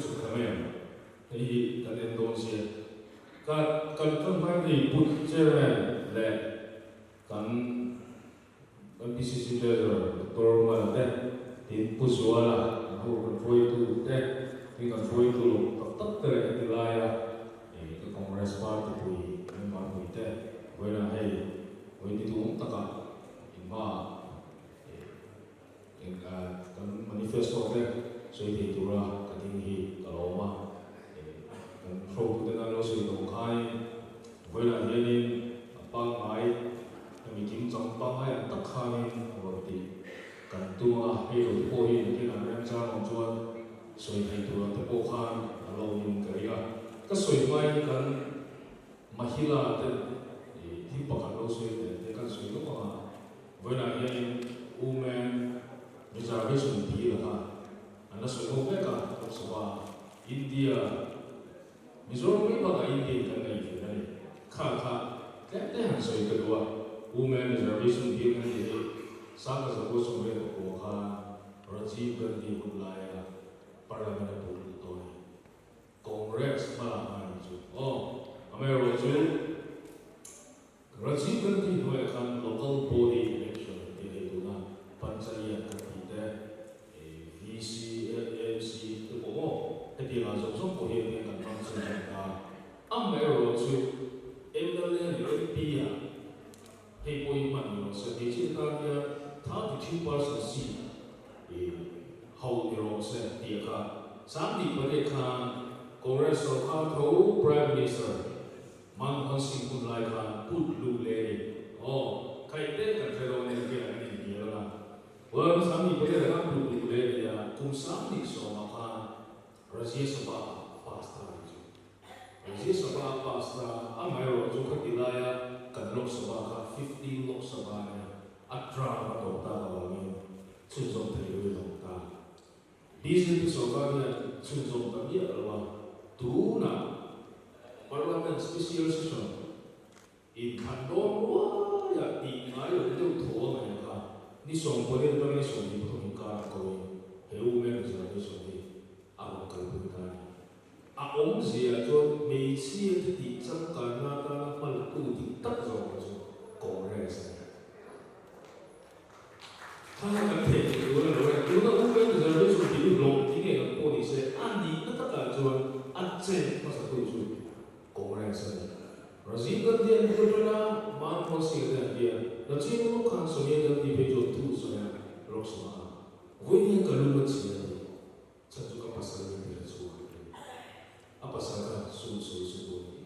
สุขแม่ที่กันเองโดนเสียการต้นไม้ที่พุทธเจ้าและกันพิสิทธิ์เจ้าตัวมาแต่ที่พุทธสวรรค์เขาคนช่วยตัวแต่ที่กันช่วยตัวตัดแต่ที่ลายก็คงรักษาที่ปุยไม่มาปุยแต่เวลาให้เวลาที่ตัวตะกันอินบ้ากันมานิเฟสโต้เนี่ยช่วยที่ตัวเรากันที่ตลอดมากันโชว์ตัวนั้นเราช่วยตรงข้ายเวลาเย็นปังไม้มีจิ้มจังปังไม้ตักข้ายปกติกันตัวให้เราที่โพหินที่นั่นเรื่องเจ้าของจวนช่วยที่ตัวที่โพข้านเราอยู่กันอีกก็ช่วยไว้กันมาฮิลาเต็มที่ปกันเราช่วยแต่กันช่วยก็มาเวลาเย็นอูแมนมิจฉาไม่สนดีละค่ะอันนั้นส่วนของเบก้าก็สว่าอินเดียมิโซไม่บอกอินเดียกันไงอยู่นั่นข้าแค่หันส่วนกันว่าอูแมนมิจฉาไม่สนดีกันที่สังกัดสังคมสมัยก่อนค่ะรัฐบาลที่หุ่นลายพาร์ลิเมนต์ปุ่นตัวนี้คอนเกรสมาหาจุดอเมริการัฐบาลที่ด้วยกัน local body election ที่ให้ดูนะปัญญากันที่แต่ VC LC ที่ผมว่าที่เราจะส่งผู้เรียนกันทำสิ่งต่างๆอเมริกาMP ให้ผู้ยิมันอยู่สถิติการเนี่ย32% สิเขาเดี๋ยวเสร็จเดียร์30ประเทศค่ะคอนเกรสเขาทู Prime Minister มันคนสิ่งคุณรายการพูดลูเลยใครเต้นกันใครโดนเนี่ยเกี่ยวกับเดียร์ละวัน30ประเทศค่ะพูดลูเลยเนี่ยคุณ30สองมาค่ะรัสเซียสบาพาสต้ารัสเซียสบาพาสต้าอเมริกาจุกติลายกันโลกสบาค่ะ50โลกสบาเนี่ยอัตรามาต่อตาเราเนี่ยชื่นชมเธอด้วยต่อตาดีสิที่สุดก็เนี่ยชื่นชมกันเยอะเลยว่าดูนะ Parliament Special Session อีกขั้นตอนว่าอย่าตีง่ายเลยเดี๋ยวโถมันเนี่ยค่ะนี่ส่งประเด็นตรงนี้ส่งที่ผู้มีการก็เฮลเมนจะได้ส่งที่อารมณ์กันพูดได้องค์เสียจนไม่เสียที่จังการนาตามันกูที่ตัดจงจงคอนเกรสถ้าการเทศดูแล้วดูแล้วอุ้งเป็นจะได้ส่งที่ลงที่เนี่ยกับผู้นี้เสียอันนี้ก็ตัดการจวนอันเจนภาษาตัวจุดคอนเกรสรัสเซียกันเดียนพูดนะมันพอสิ่งเดียนรัสเซียมันก็สมัยกันที่ไปจดทุกส่วนโลกสมัยวันนี้ก็รู้ว่าสิ่งนี้ฉันจะก็ภาษาเดียนส่วนapa sahaja susu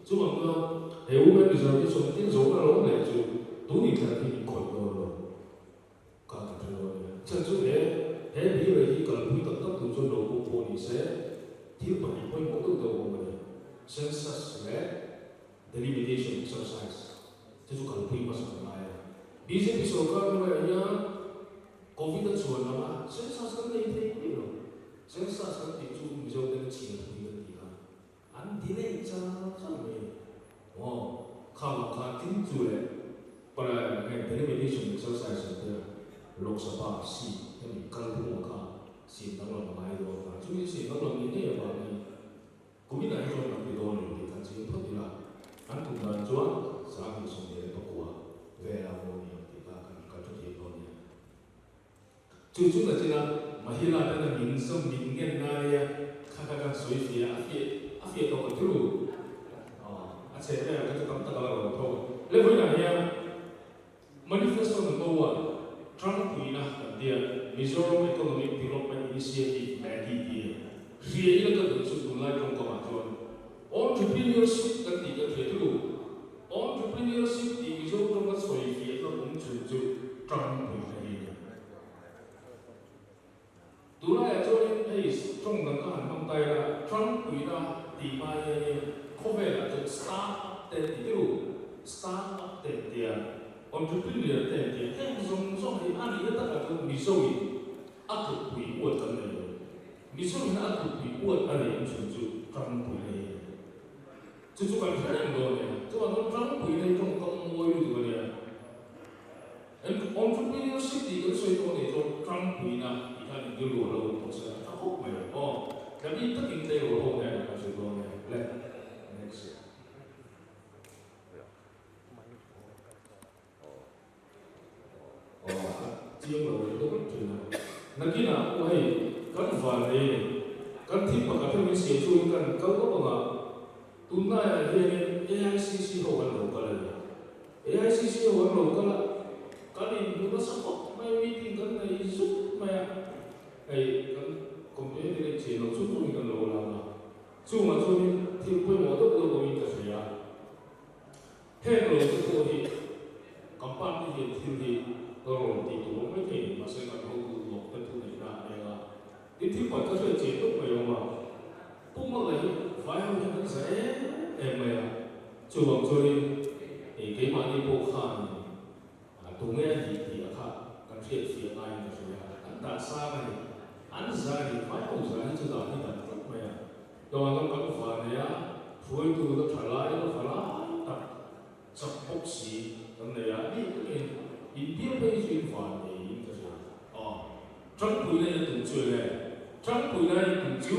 cuma kalau hewan bisa disontin zoga lo ne jo duni tadi kodo kata terlalu cenderung he bi lagi kalau kita tetap tujuan logo polisi dia bagi poin itu tahu mana census delimitation exercise itu kalau poin masuk mana bisa disokan mulainya covid itu nama census kan itu loh census kan itu bisa dengan Cinaอันที่นี่จะทำไงข้าวขาทิ้งจุเลยปลายเงินที่ไม่ได้ช่วยส่งสายส่งเดือโลกสภาพสีที่มีการพุ่งข้าสีตั้งหลังไม้โดนช่วยสีตั้งหลังนี้เนี่ยว่านี่กูไม่ได้ช่วยนักบินโดนอยู่ที่การสีพอดีละอันคุณการจวนสามส่งเดือนตะกัวเวลาโมนี่ที่การทุกทีโดนเนี่ยจู่ๆนะจีน่ามาฮิลาเป็นมินซ์มินเงินนายข้ากันสวยเสียอาตัวคนที่รู้อาเซียนเนี่ยก็จะทำตลอดเลยเพราะเรื่องนี้เนี่ยมันนิเฟสโต้หนึ่งตัวทรัมป์คุยนะเดียมิโซรัม Economic Development Initiative แบงกี้เดียเรียนก็ต้องสุดท้ายตรงกับมาจน entrepreneurship กันที่จะเรียนรู้ entrepreneurship ที่มิโซรัมก็สวยเกียรติแล้วผมจุดทรัมป์คุยเนี่ยดูแลจนไอ้ตรงนั้นก็หันมองไปละทรัมป์คุยนะที่มาเนี่ยเขาเวลาจะสตาร์ทอัพเต็มที่รู้สตาร์ทอัพเต็มที่entrepreneur เต็มที่ส่งให้อันนี้ก็ตั้งแต่มิโซริอัดคุยอวดกันเลยมิโซริอัดคุยอวดอะไรอย่างจุดทรัมป์คุยเลยจุดการแข่งกันเนี่ยจุดว่าทรัมป์คุยในตรงกับมวยอยู่ตัวเนี่ย entrepreneurship ที่ก็ช่วยตัวเนี่ยทรัมป์คุยนะอีกอันเดียวเราต้องใช้ถ้าพวกไม่พอใน Tapi tất nhiên đây là hồ này là sự hồ này lên next. Chiếm rồi đúng không chuyện nào? Nãy kia nào cũng hay cắn phản này, cắn thịt mà cắn theo mình xé chui cắn câu có bằng à? Tụi này là hiện AICC hồ ăn lẩu cái này, AICC hồ ăn lẩu cái này nó sắp có mấy meeting cái này giúp mày cái công ty này chỉ nó giúp mình cái lẩu làm à? Chú mà chú thì quay một tốt đâu có mình cái gì à? Hết rồi cái cô thì company thì rồi thì tụi nó mới thể mà sẽ cần hỗ trợ một cái thứ này là cái thứ phải có sự chế độ mày mà cũng mà lại phải không những cái dễ em mày chú bằng cho nên thì cái mà đi bộ khăn tụi nghe thì là khác cần thiết phía ai mà rồi anh ta xa này anh ra thì phải không ra thì chưa đạt thì đạt rất mày rồi nó cần phải này phối tụi nó phải lại tập sắp bốc xí cái này đi cái India bây giờ phản này cái gì trong buổi này tụi chơi này trong buổi này tụi chú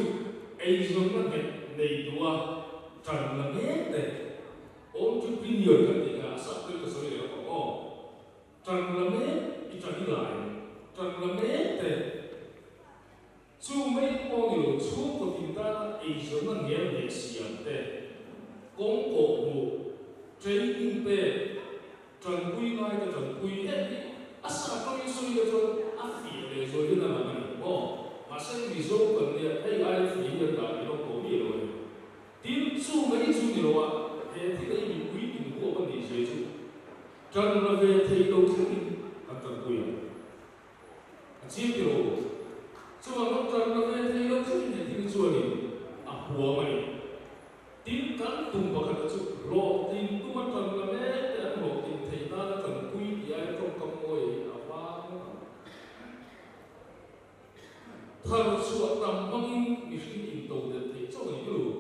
Asia nó này đua chẳng là hết đấy ôn chú kinh nhiều cái gì cả sắp tới cái số này nó chẳng là hết đi chẳng đi lại chẳng là hết đấy chú mấy con nhiều chú của chúng ta Asia nó nghe về xiêm đấy công cụ bộ training về trần quy ngay cái trần quy hết asa có những suy cho afi để rồi như là mình mà xem ví dụ cần thì thấy ai phải hiện tại nó có gì rồi tiếng su mấy su gì rồi thì cái gì quý thì của vấn đề gì chứ trần là về thì đầu tiên là trần quy chia điều chứ mà nó trần là về thì đầu tiên thì cái su này của mày tiếng cắn tung vào cái chỗ lộ tiếng tung vào trần là về lộ tiếng thầy ta là trần quy thì ai trong công ngồi thật sự tầm mong vì khi nhìn đầu được thì cho người hiểu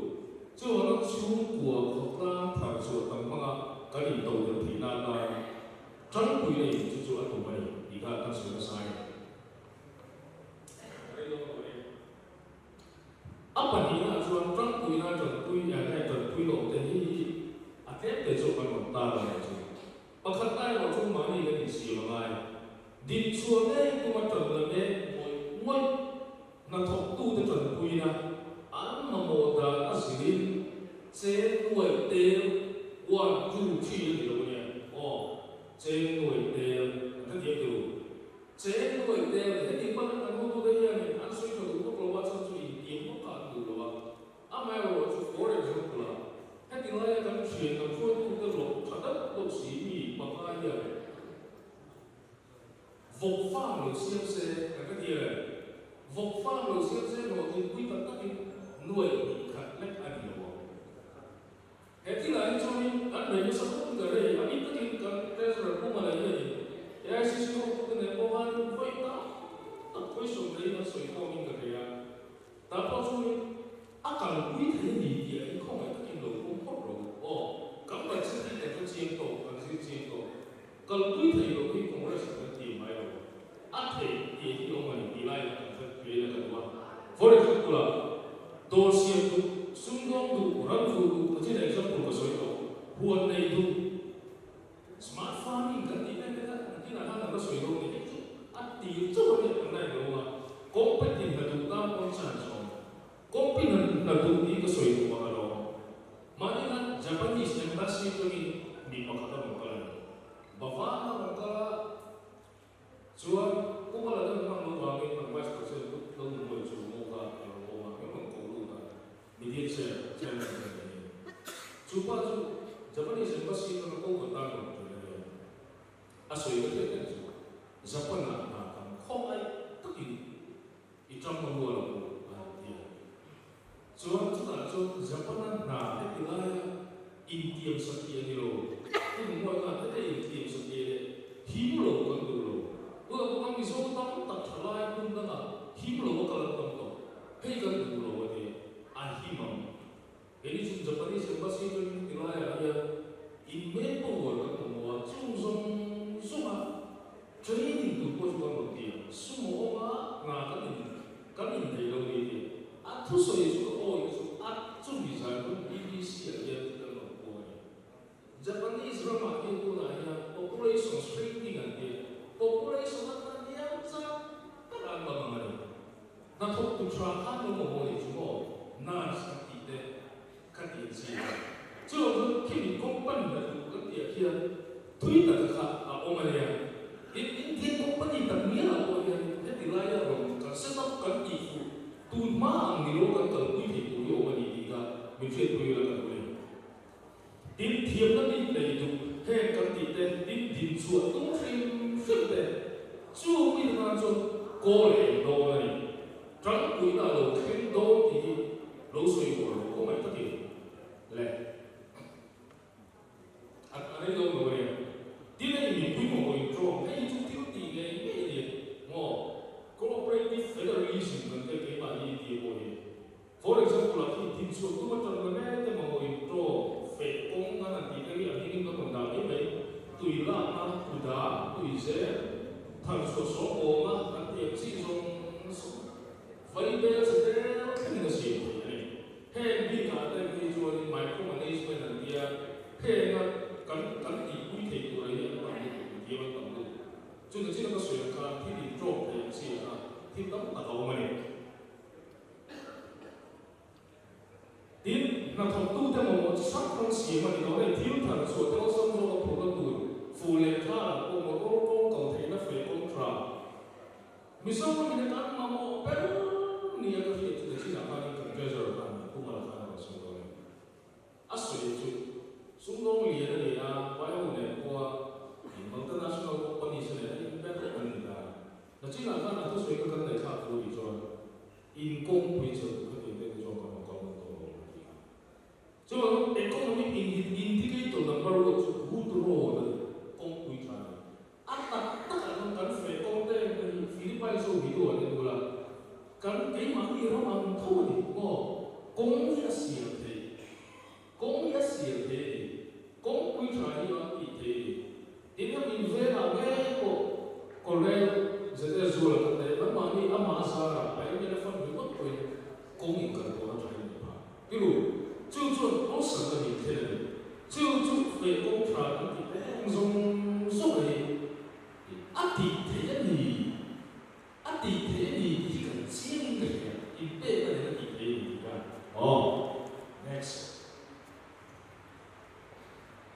cho nó chú của Phật ra thật sự tầm mong cái nhìn đầu được thì là trắng quy này chú chú ăn tụi mày thì ta thật sự là sai áp bản ý là chú ăn trắng quy là trần quy lộ thì thế để cho con một ta là chú và khát ai vào trong máy này là gì mà ai đi xuống đây cũng mà trần là đây ngồi na thọc tu te trần quy na an mà một là asylin chế nuôi tê quan chu chi thì đâu nhỉ chế nuôi tê cái gì đâu chế nuôi tê thì cái quan là nó đâu đây nhỉ anh suy cho đúng không lo cho suy kiếm có cả đủ rồi à mà rồi chú có đấy chứ là cái tiếng này cái chuyện là phôi tu cái lộ thật đất đâu xí mì bằng ai vậy vọng pha được xem xe là cái gì vọng pha được xem xe rồi thì quy tắc các nuôi khát lách ăn nhiều hết thì là anh cho mình anh để nó sắp không cái này anh ít cái cái rồi cũng mà lấy cái ai xin xin cái này có ăn quay ta tập quay xuống đấy nó soi to mình cái này ta bao cho mình cần quý thế gì thì anh không phải cái đồ cũng hot rồi các bạn sẽ thấy cái chuyện tổ cần chuyện tổ cần quý thế đồ thì cũng là sự tìm mai rồi thì ông mình đi lại là phải về là cái đó for example là đồ xiêm tu xung quanh tu rắn phu tu cái này rất là sôi động huân này tu smart farming cái là hàng nó sôi động này thì cho cái này đúng không competitive là tu ta con sản xuất competitive là tu đi cái sôi động vào đó mà nên Japanese embassy cho mình bị bắt đầu một cái bahwa mereka jual cũng là đơn mang lưu vào bên bằng vice president lúc lâu người chủ mô ra ở bộ mà cái bằng cổ lưu là mình đi chơi là chú ba chú Japanese embassy nó có một tăng một cái này soi cái này chú Japan là không ai tất nhiên trong một mùa là chú ta chú Japan là cái là India sắp kia đi rồi nhưng mọi người thấy India sắp kia hiếm lộ con đồ 그 거기 소금 딱 잘라야 된다가 힘으로 먹으라고 하는 거 회의가 누구로 어디 안 힘은 얘네 지금 저번에 선거시를 일어나야 인맥보고를 뭐 중성 수마 트레이닝 듣고 주는 것이 수모가 나가는 가는 데로 이제 아 thu soi su o su at chu mi sa lu BBC ya ya no ko Japanese drama ke ko na ya population shrinking and population na ya sa ta ba ma ma na thok tu tra khan no mo ni chu mo na sa ti de ka ti si chu lo ki ni company na tu ka ti ya thui ta kha a o ma ya in company ta mi la o ya ne ti la ya ro ka set up ka ti fu tu ma ang ni lo ka ka tu ti tu yo ma ni ga mi che tu yo la ka tin thiệp nó đi đầy đủ hay cần tỉ tên tin tin chuột tung phim phim tên chưa biết là cho cô này đồ này trắng quý là đồ khen đồ thì lỗ suy của lỗ có mấy tất cả lệ anh ấy đâu rồi này tin này mình quý một người cho hay chút thiếu thì cái gì ngô cooperative federalism cần cái bài gì thì rồi for example là khi tin chuột tôi bắt đầu nghe cái một người cho về công năng thì cái gì anh có còn đào cái tùy là mà tùy đá tùy sẽ thằng số ôm á anh tiệm chỉ dùng vậy bây giờ sẽ cái gì gì này hay bị cả cái cái chỗ micromanagement là kia hay là cắn thì quy định của đấy là bạn thì bạn tổng được cho nên chỉ là cái sự là thì đi trộm thì chỉ là thì tấm là đâu mà này tin là thằng tu theo một sắc phong sĩ mà nó lại thiếu thằng số theo sông do thủ đô tuổi phù lệ tha là một công cầu thể nó phải công tra mình sống với người ta mà một bé ni cái gì thì chỉ là phải cần cái giờ là cũng là phải là sống rồi à suy chứ sống đông liền này à vài hôm này qua international company sẽ là những bé của mình là nó chỉ là cái là tôi suy cái này khác với đi rồi in công bây giờ cái gì cái cho con so economic indicator number one so good role kung kui try at ang kan fe kung te Philippines so video ani dula kan kay maki ro ang thoni mo kung ya sia te kung kui try yo ti te ina min ve la nge ko le zete zula kan te ba mani ama sa ai ne fa mi ko kung in kan ko try ni pa pilu 就做好神的明天，就为公传的当中所谓阿弟提你，阿弟提你一个经的人，一辈子的弟提你看，哦 ，next，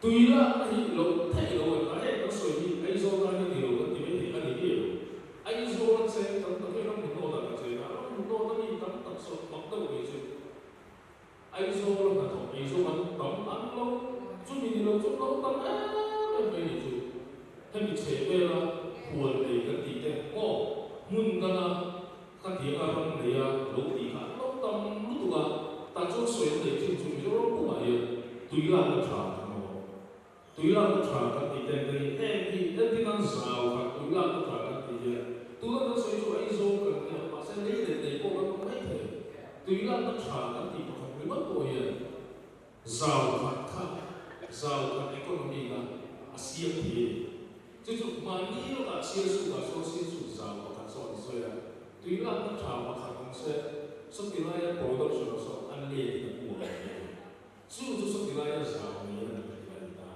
对了，你老太老了，哎，那所以哎说那你老了，你没听那你别了，哎说那些等等，那很多的那些，那很多的你等等说，忙到为止。 ai số là thằng ai số mà tổng ăn lâu chút mình lâu chút lâu tổng ăn về thì chú hay bị chế về là buồn để cái gì đấy ô muốn cái là cái tiếng là rong này à lỗ tí cả lâu tổng lúc đó ta cho soi để chú chú mình lâu cũng vậy tùy là nó trả tùy là nó trả cái gì đấy cái thì nó sao và tùy là nó trả cái gì đấy tùy là nó soi cho ai số cái này mà sẽ lấy để cô nó không mấy thế tùy là nó trả cái gì mình mất tuổi rồi giàu khát economy là Asia thì chứ chúng mà nghĩ là Asia số là số sinh số giàu khát số là tuy là nó chào mà khát không sẽ số tiền này production là số ăn liền thì cũng được chứ số tiền này giàu này là cái gì ta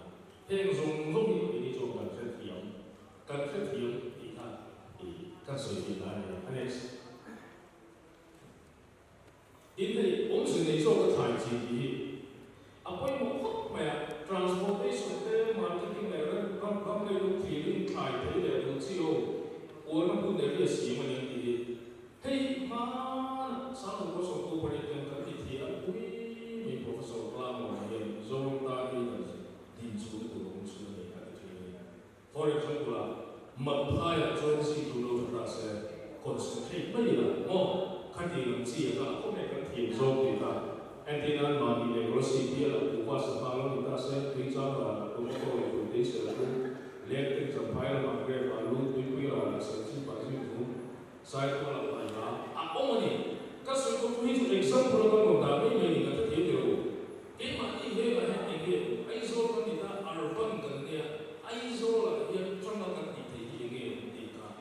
hiện dùng những cái chỗ cần phải thiయం thì ta thì các sự kiện này anh em因为我们是内做个台积电，啊，为么好咩 transportation 的 marketing 嚟咧，咁你都提lên台體嚟都知道，我那本嚟嘅事咪樣啲，嘿媽，三個上都不嚟講緊啲嘢，咪 professor 啦，我係做大啲嘅電子嘅公司嚟嘅啲 ，for example 啦，物派啊，專係做到大些 concentrate 乜嘢啦，哦。 看电影机啊，后面跟铁中对吧？安迪安马尼美国 CP 了，古巴是巴罗尼大山推张了，东欧有对社会，连对整排了马格马路对对了，神经把这图，晒过了来啦。啊，我问你，嗰時個推出 example 嗰個大咩嘢嚟嘅鐵條？幾萬啲嘢係乜嘢？I saw 嗰啲啊 urban 嗰啲啊 ，I saw 啦，啲裝到緊啲嘢嘅啲啊，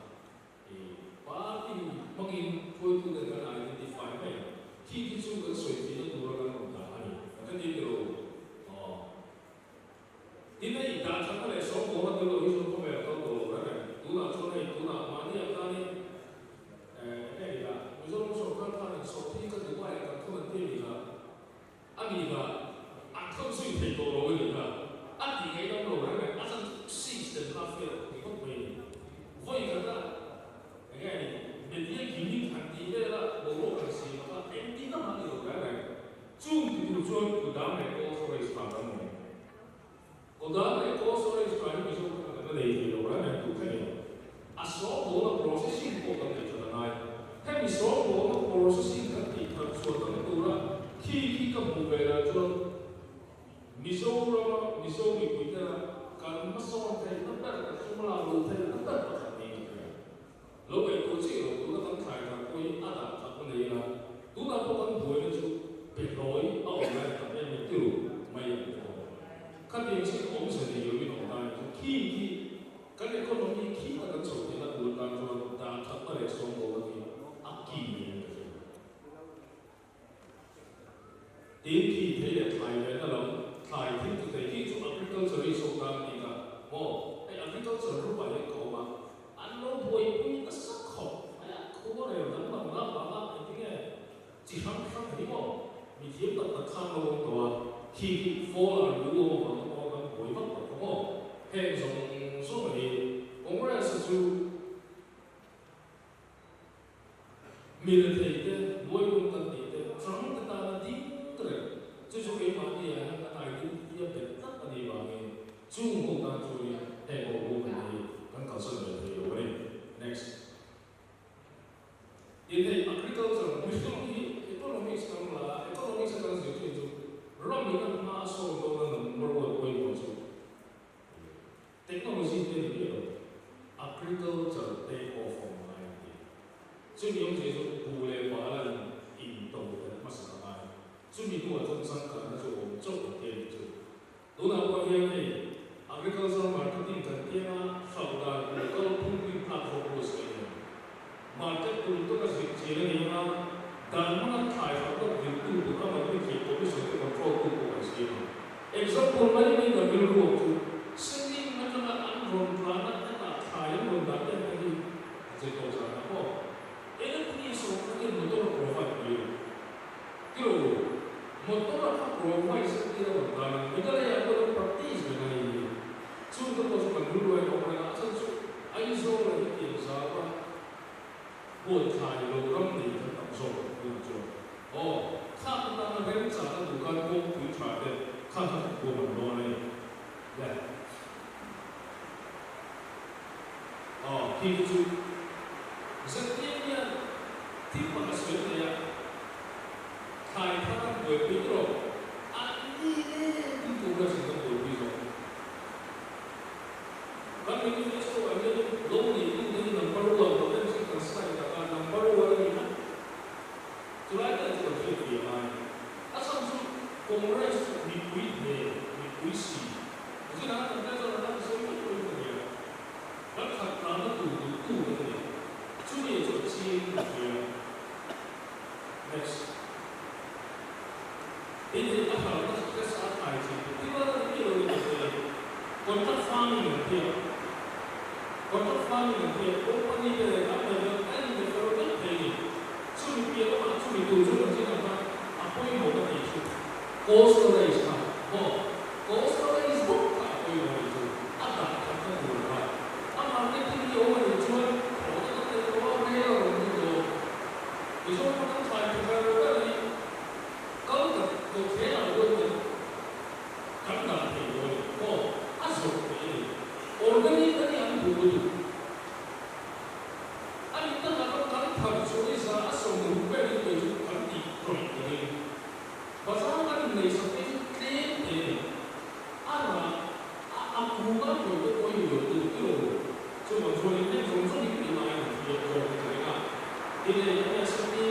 把啲乜嘢推出嚟嘅 identify 咩？ที่ processing kan ti thak so tang tura khi ka mu ve la chuan Missouri kuita kan maso thai na ta ka sumla lu thai na ta ka ni lo ve ko chi lo tu kan thai ka koi ada ka ko nei la tu na ko kan boi na chu pe loi au na ka ne ni tu mai ya ka ti chi ko se ni yo ni no ta khi kan economy khi ka kan so ni na tu kan so ta thak pa le so mo ni a ki ni đến khi thấy là thải về nó là thải thì thực tế khi chúng agriculture đi sâu càng thì cả cái agriculture lúc vậy cậu mà ăn nó bồi bồi nó sắc khổ không có điều lắm mà nó cái nghe chỉ không thấy mà mình thiếu tập tham nóตัวkhi phố là đủ mà nó có bồi vấp mà không hay dùng số này cũng là sự chú mình thấy cái bồi bồi cần thì cái trong cái ta là đi最初给马地人那大家一本得个地方嘅，中國當中嘅係我冇問題，咁求生人哋有嘅。Next，因為 agriculture 唔係economics 咁啦，economics 嗰陣時叫做讓你個馬數到嘅number one規模就，technology 嘅呢個 agriculture take off from 嚟嘅，所以用這種互聯網嚟引導嘅乜事啊？所以如果中山可能就我们做的店就，如果我因为 agricultural marketing 跟店啊，收到那个通讯 platform 是的 ，market 都都是接了你啊，但我们开发的程度不可能会提高，不是这个做不过是的。example 那你那个如果就，生意那个按容量那个开容量的那个，这多少然后，那个你说那个很多 profile 有，就。motor ka provide sa tira wala ito ay ako practice na ni so ito po sa pagduluan ko na sa ay so na ito sa pa buat tayo ram ni sa so ito ka na na rin sa dukan ko puchade ka ko man no ya kitu sa tiya tipo na swelya khai thác với bí rồi anh đi đi tu ra sự tâm hồn bí rồi và mình như số anh ấy lâu đi đi number one và đến sự cần sai là number one đi nữa cho nên là chúng tôi phải làm à xong rồi cùng ra sự bị quý về bị quý sĩ cho nên là chúng ta là đang sống với tôi như vậy và thật là nó đủ như vậy chú ý cho chi một việc next ini apa kita saat haji kita lagi lagi kontak farming nanti company dia apa dia kan dia kalau dia pergi cuma dia apa cuma itu cuma dia apa apa yang mau dia itu coastal bukan apa yang mau itu ada apa yang mau apa marketing dia orang itu cuma orang dia orang itu orang Thai kalau tôi thấy là luôn cảm động thì rồi áp dụng thì organic cái anh đủ anh ta là có cảm thật số đi ra áp dụng đủ cái này tôi cũng cảm thấy rồi và sau anh này sau khi thế thì anh là cũng có rồi tôi có nhiều từ cái rồi cho mà rồi nên không có những cái này thì rồi cái này thì này là sau khi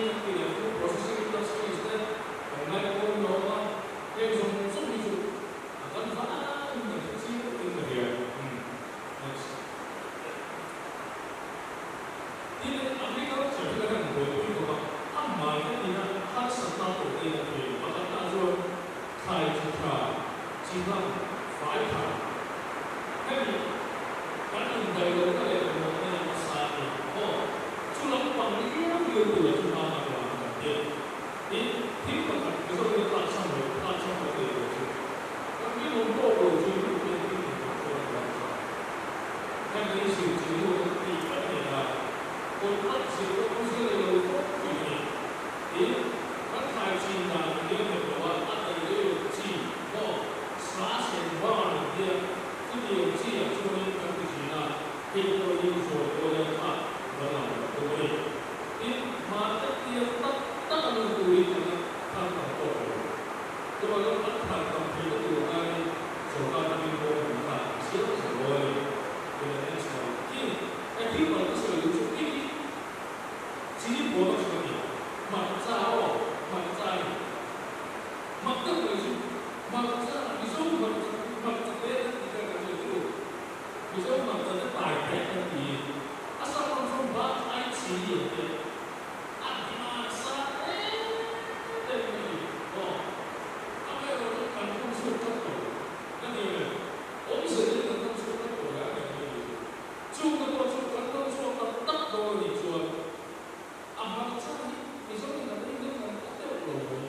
rồi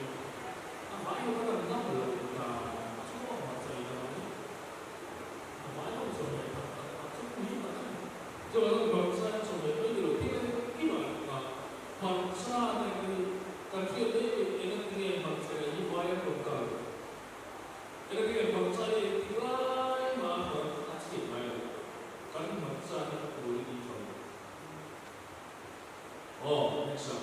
phải không có cần nắp được là số mà dày rồi phải không rồi số quý mà cho nên bằng xa rồi bây giờ cái loại mà bằng xa này cần thiết đấy cái nghe bằng xa là như vậy không cần cái nghe bằng xa thì lại mà bằng cách gì vậy cần bằng xa thì cố đi thôi next up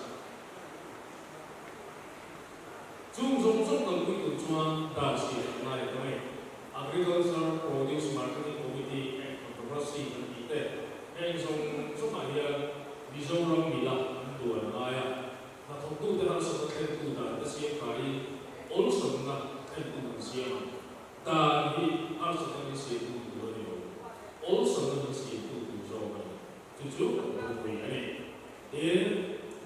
Chung Chung Chung cần quy tụ chuan đa sĩ lại cái Agriculture Produce Marketing Committee and Controversy cần bị tệ anh dùng số mà hiện ví dụ rằng mình làm đùa lại là thông tu tên là sự kiện tu đã cái gì cái also là cái tu là gì mà ta thì also cái gì tu tu rồi also cái gì tu tu rồi chú chú cũng vậy này để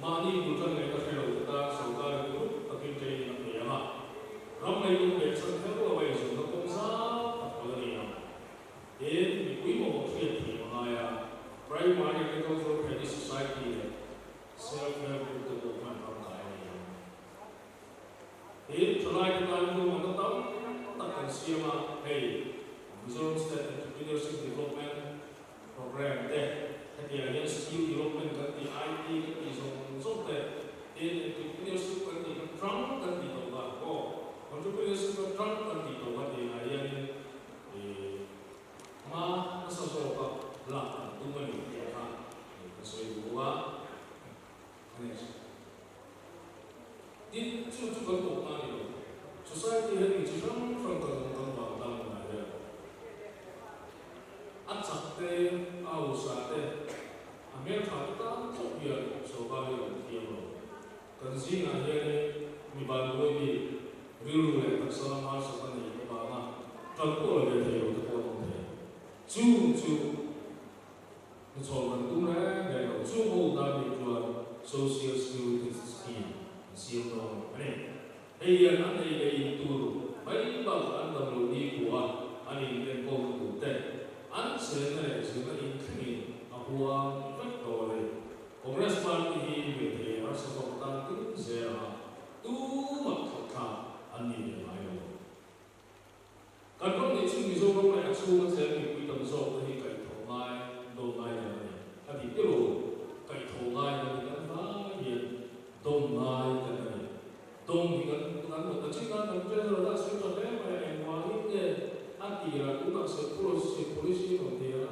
mà đi buổi trưa này ta phải đầu ta sau ta được tập trung chơi làm gì mà hôm nay cũng để sân khấu là bây giờ nó cũng rất là có gì nào để mình quý một chuyện thì mà Primary Agricultural Credit Society self-help group của mình không phải thì cho lại cái plan của mình có tất cả xem mà hey Mizoram State Entrepreneurship Development Program đấy thì là những skill development cái IT cái dùng giúp để entrepreneurship cái Trump cái gì đó là có entrepreneurship cái Trump cái gì đó thì là những mà nó sao sao là tung mình cái ha so itu next di chú cần tổ chức này society hay chỉ trong cần bảo đảm này ăn sạch thế áo sạch thế America ta tốt nghiệp số bao nhiêu tiền rồi cần gì là như mình bán đôi đi riu lại thật sự là hoa sạch này các bạn à toàn bộ là về thầy rồi các bạn thấy chú cho mình cũng là để nó chú hậu ta bị cho social security scheme siêu nó này đây là anh đây tu mấy bao anh đồng lối đi của anh ấy lên công cụ tệ anh sẽ này sẽ có những cái của rất rồi Congress party về thì nó sẽ có tăng tính sẽ tu mặc thật anh ấy lại rồi cần có những suy nghĩ sâu trong này su nó sẽ bị quy tâm sâu thì cái thổ mai đồn mai này thì cái đồ cái thổ mai là cái phá hiện đồn mai cái này đồn thì cái một cái chức năng trong trên là sự cho phép mà em nói những cái anh thì là cũng là sự policy của thì là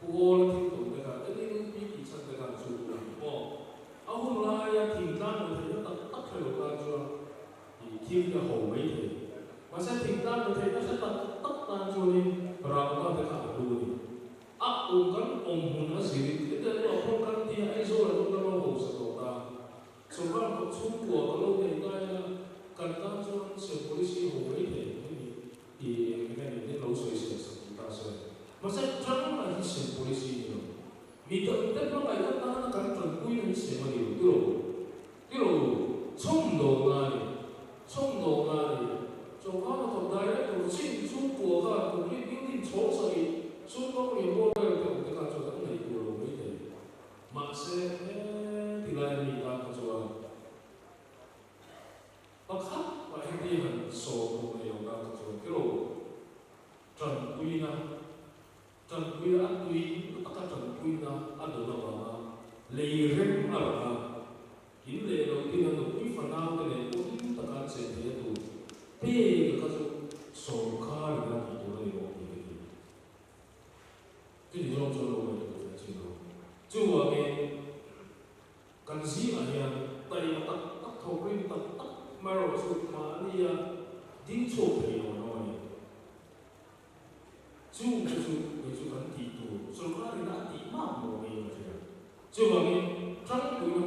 của thì cũng cái cái những cái sản cái hàng chủ là có hôm nay thì ra được thì nó tất phải được ra cho thì thiên là hậu mấy thì mà sẽ thì ra được thì nó sẽ tất ra cho đi rồi nó phải cả luôn đi kan hồn nó gì cái đó là không căn thì ai rồi là không có hồn sự ta số ba có chung của có lâu ngày nay cần ta cho sự policy hồn ấy thì cái này nên lâu rồi sẽ ta sẽ mà sẽ chẳng là cái sự policy nhiều vì thực tế nó lại ta cần chuẩn quy định sự mà điều cái đồ冲đầu này cho các nó thuộc đại đấy đồ xin chung của các đồ cái những chỗ gì xuống có nhiều môn đều được cáiการcho các này của mấy thầy mà sẽ thì lại mình ta cho nó khác và anh đi hẳn số của người ta cho cái đồ trần quy na ăn quy tất cả trần quy na ăn được là lấy rèm là kín lệ đầu tiên là quy phần nào cái này cũng tất cả sẽ thế tụ pe cái số khá là cái tụ này cái gì trong số đó mình phải chịu được. Chú ở cái cần gì mà hiện tại mà tắc thầu riêng tắc mà rồi sự mà đi đi chỗ thì nó nói chú cần tỷ tụ số khác thì đã tỷ mà một người vậy chú ở cái trong cái